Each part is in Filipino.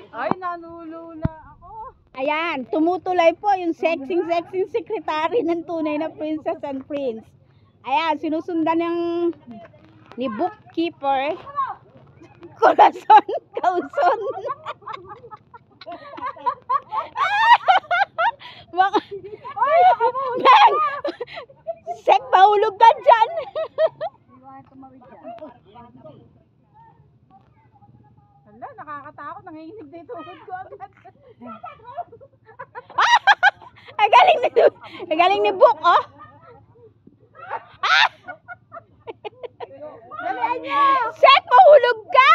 Ay, nanulula ako. Ayan, tumutuloy po yung sexy secretary ng tunay na princess and prince. Ayan, sinusundan ni bookkeeper. Corazon Causon. Bang! Sek, mahulog ka dyan. Hala, nakakatakot. Nanginginig na yung tuhod ko agad. Ang galing ni Book, oh. Dalihan niyo! Sek, mahulog ka.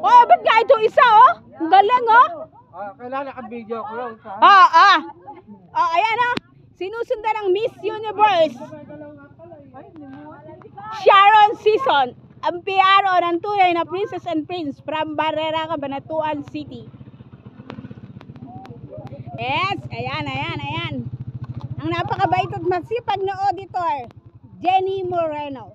Oh, ba't nga ito isa, oh? Ang galing, oh. Kailangan ka-video ko lang. Ayan, oh. Sinusundan ng Miss Universe. Sharon Season, ang PRO ng tunay na Princess and Prince from Barrera, Cabanatuan City. Yes, ayan. Ang napakabait at masipag na auditor, Jenny Moreno.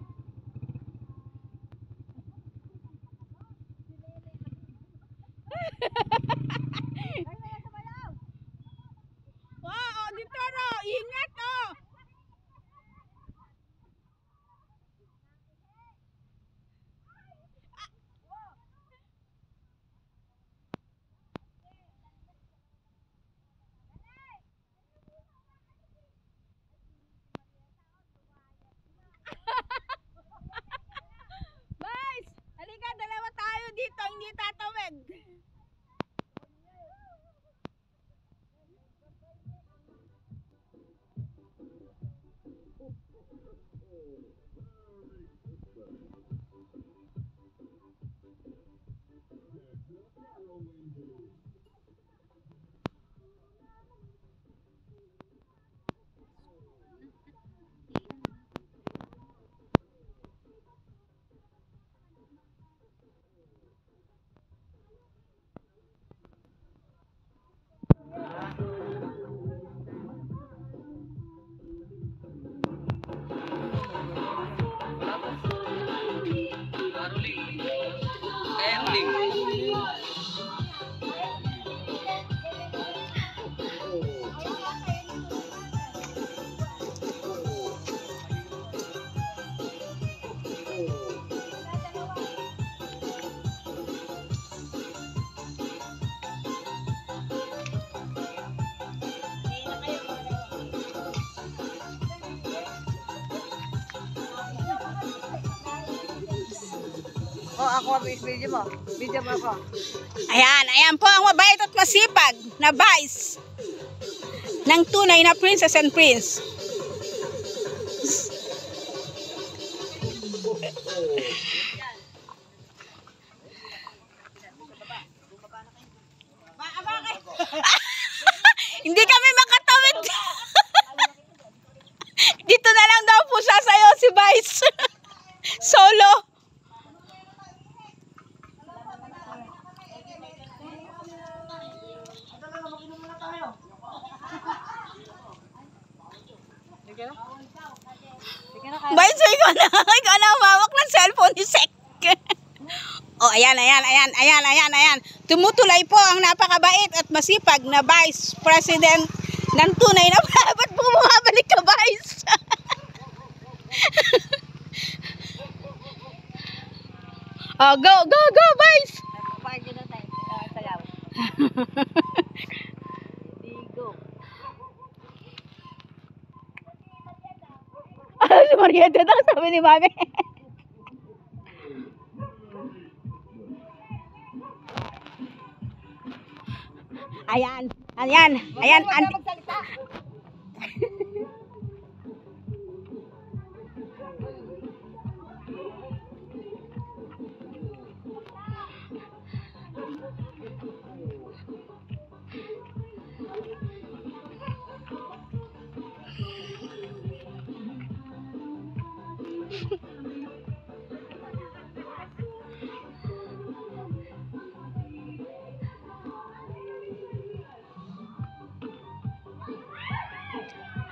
Wow, auditor, oh, ingat, oh. Guys, halika, dalawa tayo dito, hindi tatawid. Ako, video mo. Video mo ako. Ayan po ang mabait at masipag na vice ng tunay na Princess and Prince. Hindi kami makatawid. Dito na lang daw po sasayo si Vice. Solo. Vice, ikaw na umawak ng cellphone ni Sek. Oh, ayan. Tumutuloy po ang napakabait at masipag na Vice President ng tunay na ba't bumabalik ka, Vice? Oh, go, Vice! Si Marieta daw, sabi ni Mami. Ayan.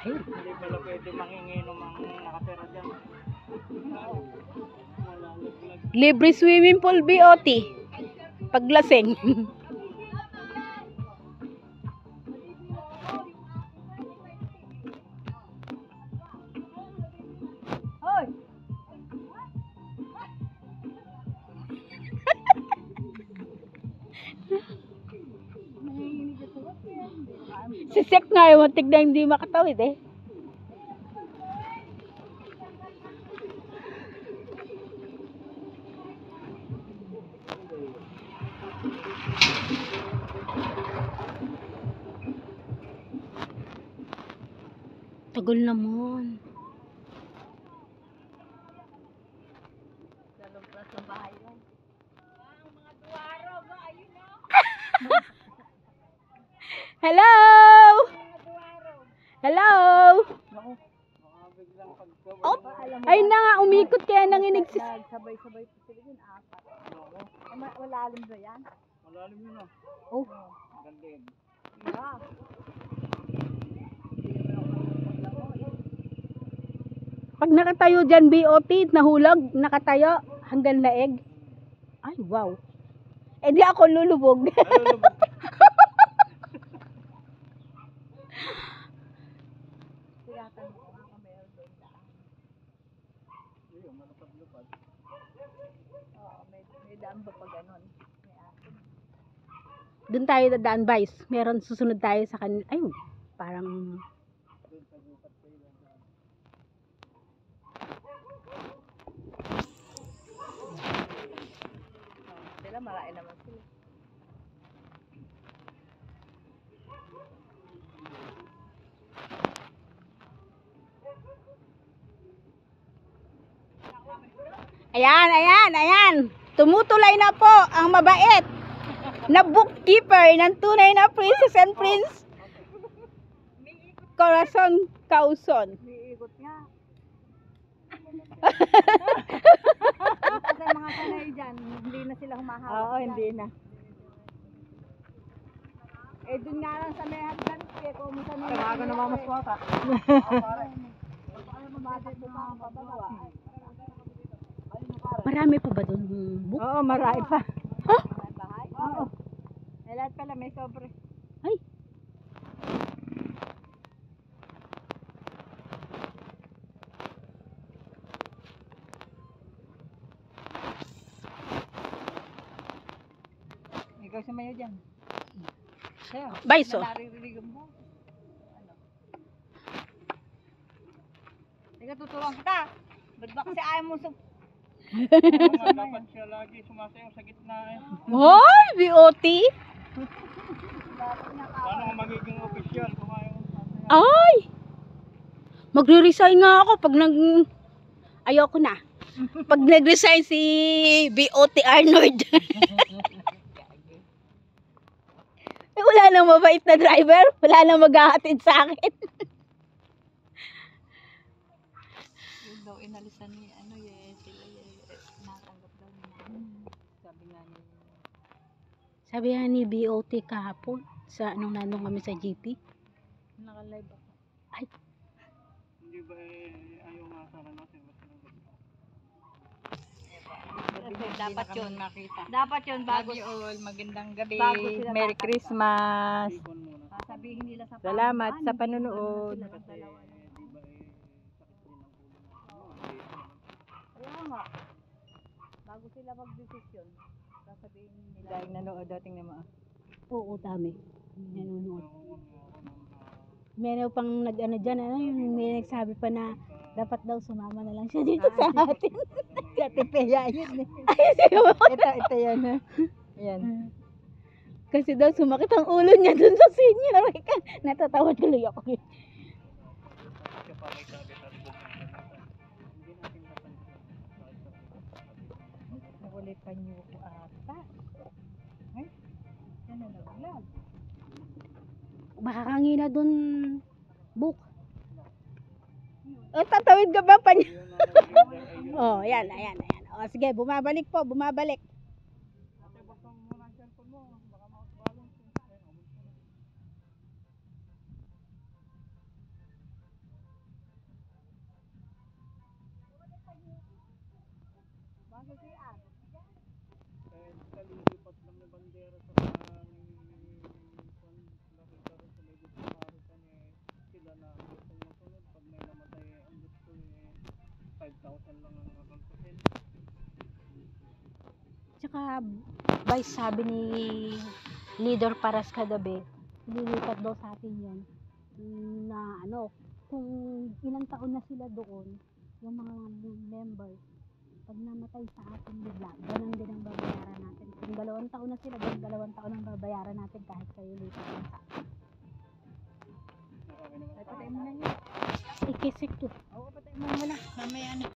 Hindi pala pwede manginginom ang nakatira dyan. Malalaglag. Libre swimming pool, BOT. Paglasing. Hoy! Si Sek nga yung muntik na hindi makatawid eh. Tagal naman. Hello! Hello! Naku, baka biglang pagkawal. Oh, ay na nga, umikot kaya nanginig si... Sabay-sabay po sila yun, apat. Malalim ba yan? Malalim yun ah. Oh, Ganda yun. Yeah. pag nakatayo dyan, BOT, nahulag, nakatayo, hanggang laeg. Ay, wow. Eh di ako lulubog. Tinatanong ko nga kung meron doon daan. Ayun, malapad-lupad. Oo, may daan ba pa ganon? May asin. Doon tayo dadaan, Vice. Meron susunod tayo sa kanila. Ayun, parang... Doon sa gupat kayo lang. Sila, marami naman sila. Ayan, ayan, ayan. Tumutulay na po ang mabait na bookkeeper ng tunay na princess and prince. Corazon Causon. Umiikot nga. Kasi mga sanay dyan, hindi na sila humahawak. Oo, hindi na. Eh, dun nga lang sa may hagdan, eh, kung mo sanay. Tawagan na mga maswata. Ano mabagay mo mga pababa? Marami pa ba doon book? Oo, marami pa. Ha? May bahay? Oo. Eh, lahat pala may sobre. Ay, Ikaw sumayo dyan. Sayo. Vice, oh. Naririnig mo. Ano? Teka, tuturuan kita. Ba't ba kasi ayaw mo Dapat siya lagi sumasayaw sa gitna eh. Hoy, BOT. Paano ang magiging official kung ayaw sumasayaw? Ay! Magre-resign nga ako pag ayoko na. Pag nag-resign si BOT Arnold. Eh, wala nang mabait na driver. Wala nang maghahatid sa akin. Yun daw, inalisan ni ano sila natanggap daw niya. Sabi nga niya. Sabi nga ni BOT kahapon sa nung nandun kami sa GP. Naka-live ako. Ay, Hindi ba ayaw nga sana natin? Dapat yun makita. Dapat yun bago all, magandang gabi. bago sila Merry tatanggap. Christmas. Ipon muna. Sasabihin nila sa Salamat pamahalaan, sa hindi panonood. sila ng dalawa. Di ba sakit din ang ulo ng Kaya nga. Bago sila magdesisyon, sasabihin nila. Dahil nanood dating naman. oo, dami. Nanonood. Meron pang nag-ano dyan, may nagsabi pa na dapat daw sumama na lang siya dito sa atin. Si Ate Pea yun eh. Ay, siya. Ito yan ha. Yan. Kasi daw sumakit ang ulo niya dun sa senior. Natatawad tuloy ako. Siya pa may sabi at hindi natin napansin. Nakulipan niyo ko ata. Ay, yan na nag-vlog. Makakangina dun, book. O, tatawid ka ba pa niya? Oh, ayan, ayan, ayan. O, sige, bumabalik po, bumabalik. Ate, buksan mo muna ang cellphone mo. Baka makapagbalong. Kaya kalilipat lang ni bandera sa nakita rin sa may gusto maritan sila na ang gustong masunod pag may namatay ang gusto 5,000 lang ang kakalpusin. Tsaka, vice sabi ni Leader Paras kagabi, lilipat daw sa atin yun, na ano, kung ilang taon na sila doon, yung mga members, pag namatay sa atin bigla, ganun din ang babayaran natin. Kung 2 taon na sila, 2 taon ang babayaran natin kahit kayo lipat lang sa atin. Marami naman Ay, patay mo na yun. Ikisik to. Oo, patay mo muna. Mamaya na.